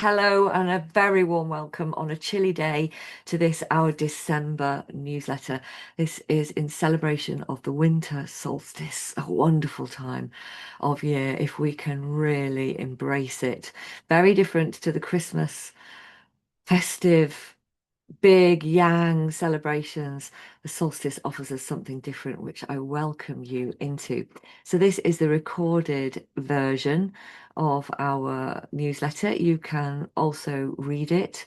Hello, and a very warm welcome on a chilly day to this, our December newsletter. This is in celebration of the winter solstice, a wonderful time of year if we can really embrace it. Very different to the Christmas festive big yang celebrations. The solstice offers us something different, which I welcome you into. So this is the recorded version of our newsletter. You can also read it,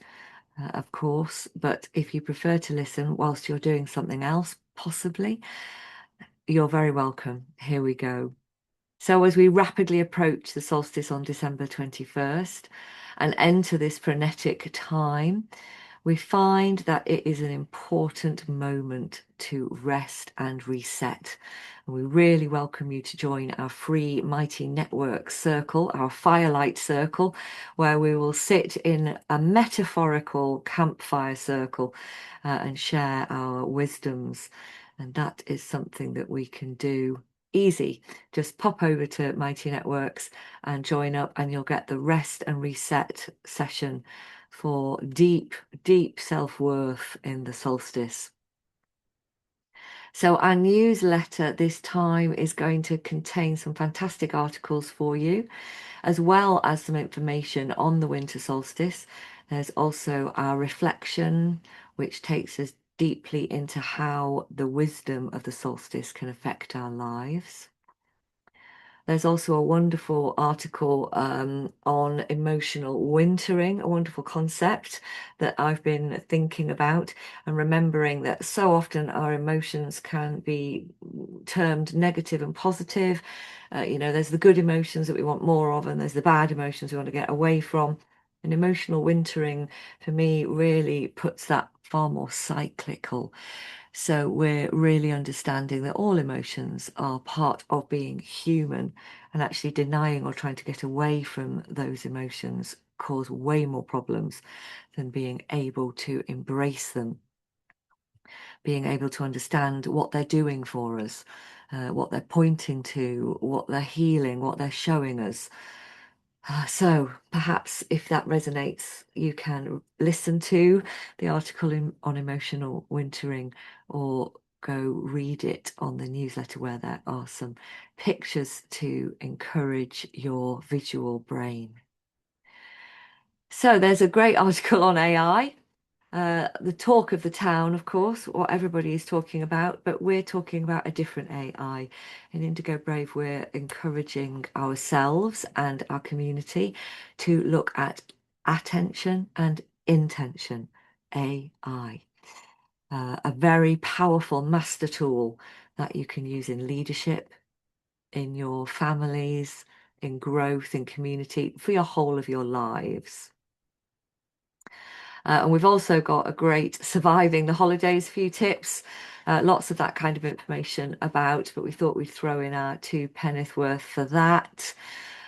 of course, but if you prefer to listen whilst you're doing something else, possibly, you're very welcome. Here we go. So as we rapidly approach the solstice on December 21st and enter this frenetic time, we find that it is an important moment to rest and reset. And we really welcome you to join our free Mighty Network circle, our firelight circle, where we will sit in a metaphorical campfire circle and share our wisdoms. And that is something that we can do easy. Just pop over to Mighty Networks and join up, and you'll get the rest and reset session for deep, deep self-worth in the solstice. So our newsletter this time is going to contain some fantastic articles for you, as well as some information on the winter solstice. There's also our reflection, which takes us deeply into how the wisdom of the solstice can affect our lives. There's also a wonderful article on emotional wintering, a wonderful concept that I've been thinking about and remembering that so often our emotions can be termed negative and positive. There's the good emotions that we want more of, and there's the bad emotions we want to get away from. And emotional wintering, for me, really puts that far more cyclical. So we're really understanding that all emotions are part of being human, and actually denying or trying to get away from those emotions cause way more problems than being able to embrace them, being able to understand what they're doing for us, what they're pointing to, what they're healing, what they're showing us. So perhaps if that resonates, you can listen to the article on emotional wintering, or go read it on the newsletter, where there are some pictures to encourage your visual brain. So there's a great article on AI. The talk of the town, of course, what everybody is talking about, but we're talking about a different AI. In Indigo Brave, we're encouraging ourselves and our community to look at attention and intention, AI. A very powerful master tool that you can use in leadership, in your families, in growth, in community, for your whole of your lives. And we've also got a great surviving the holidays few tips, lots of that kind of information about, but we thought we'd throw in our two penneth worth for that.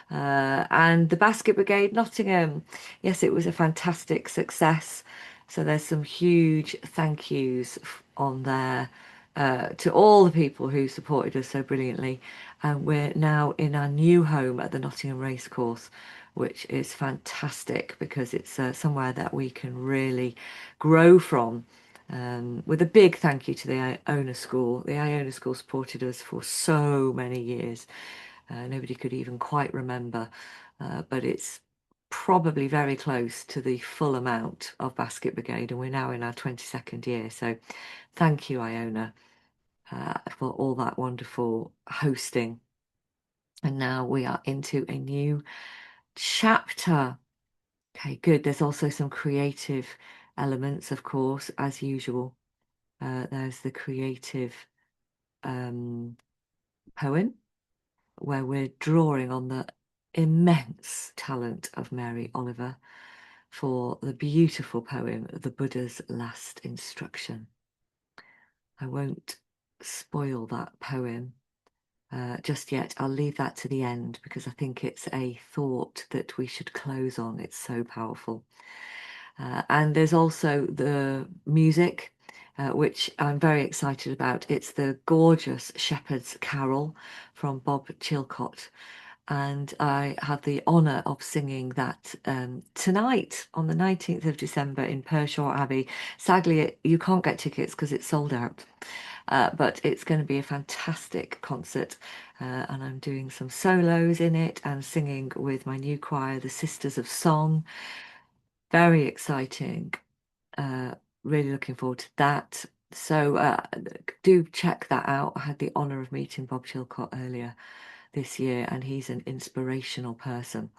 And the Basket Brigade Nottingham, yes, it was a fantastic success. So there's some huge thank yous on there to all the people who supported us so brilliantly. And we're now in our new home at the Nottingham Racecourse, which is fantastic because it's somewhere that we can really grow from. With a big thank you to the Iona School. The Iona School supported us for so many years. Nobody could even quite remember, but it's probably very close to the full amount of Basket Brigade, and we're now in our 22nd year. So thank you, Iona, for all that wonderful hosting. And now we are into a new chapter. Okay, good. There's also some creative elements, of course, as usual. There's the creative poem, where we're drawing on the immense talent of Mary Oliver for the beautiful poem, The Buddha's Last Instruction. I won't spoil that poem just yet. I'll leave that to the end because I think it's a thought that we should close on. It's so powerful. And there's also the music, which I'm very excited about. It's the gorgeous Shepherd's Carol from Bob Chilcott. and I had the honour of singing that tonight on the 19th of December in Pershaw Abbey. Sadly, you can't get tickets because it's sold out, but it's going to be a fantastic concert, and I'm doing some solos in it and singing with my new choir, the Sisters of Song. Very exciting. Really looking forward to that. So do check that out. I had the honour of meeting Bob Chilcott earlier this year, and he's an inspirational person.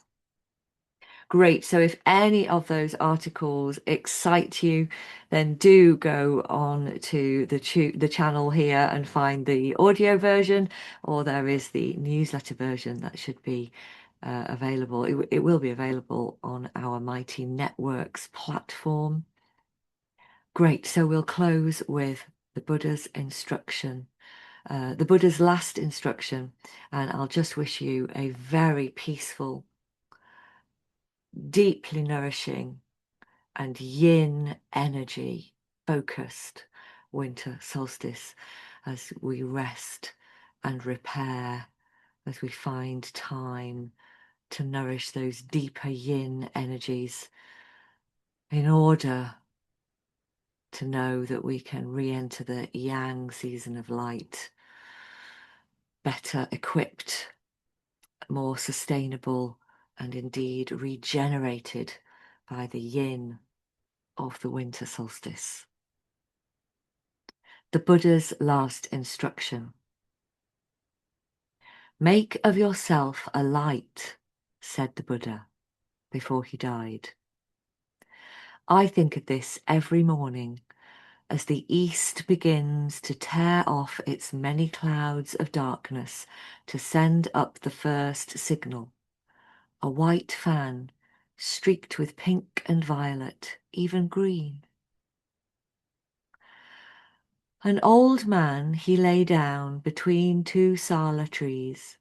Great. So if any of those articles excite you, then do go on to the channel here and find the audio version, or there is the newsletter version that should be available. It will be available on our Mighty Networks platform. Great. So we'll close with the Buddha's instruction. The Buddha's last instruction, and I'll just wish you a very peaceful, deeply nourishing, and yin energy focused winter solstice as we rest and repair, as we find time to nourish those deeper yin energies in order to know that we can re-enter the yang season of light better equipped, more sustainable, and indeed regenerated by the yin of the winter solstice. The Buddha's last instruction. Make of yourself a light, said the Buddha before he died. I think of this every morning as the east begins to tear off its many clouds of darkness to send up the first signal, a white fan streaked with pink and violet, even green. An old man he lay down between two sala trees,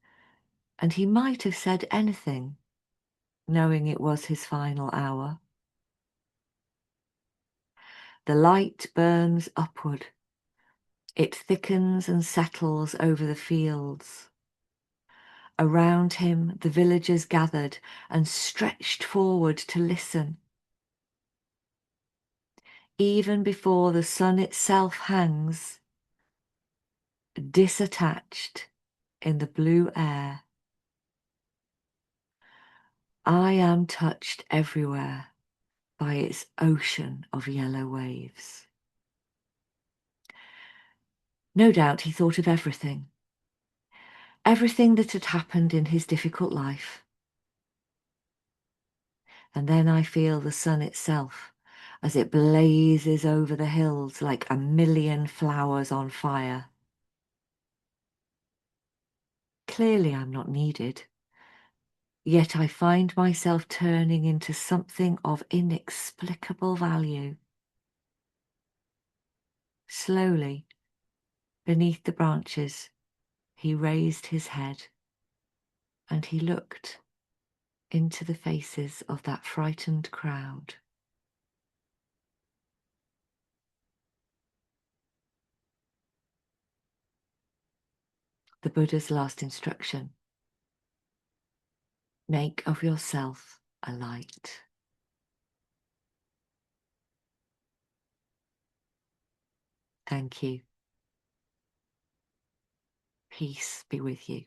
and he might have said anything, knowing it was his final hour. The light burns upward. It thickens and settles over the fields. Around him the villagers gathered and stretched forward to listen. Even before the sun itself hangs, disattached in the blue air, I am touched everywhere by its ocean of yellow waves. No doubt he thought of everything that had happened in his difficult life. And then I feel the sun itself as it blazes over the hills like a million flowers on fire. Clearly I'm not needed, yet I find myself turning into something of inexplicable value. Slowly, beneath the branches, he raised his head and he looked into the faces of that frightened crowd. The Buddha's last instruction. Make of yourself a light. Thank you. Peace be with you.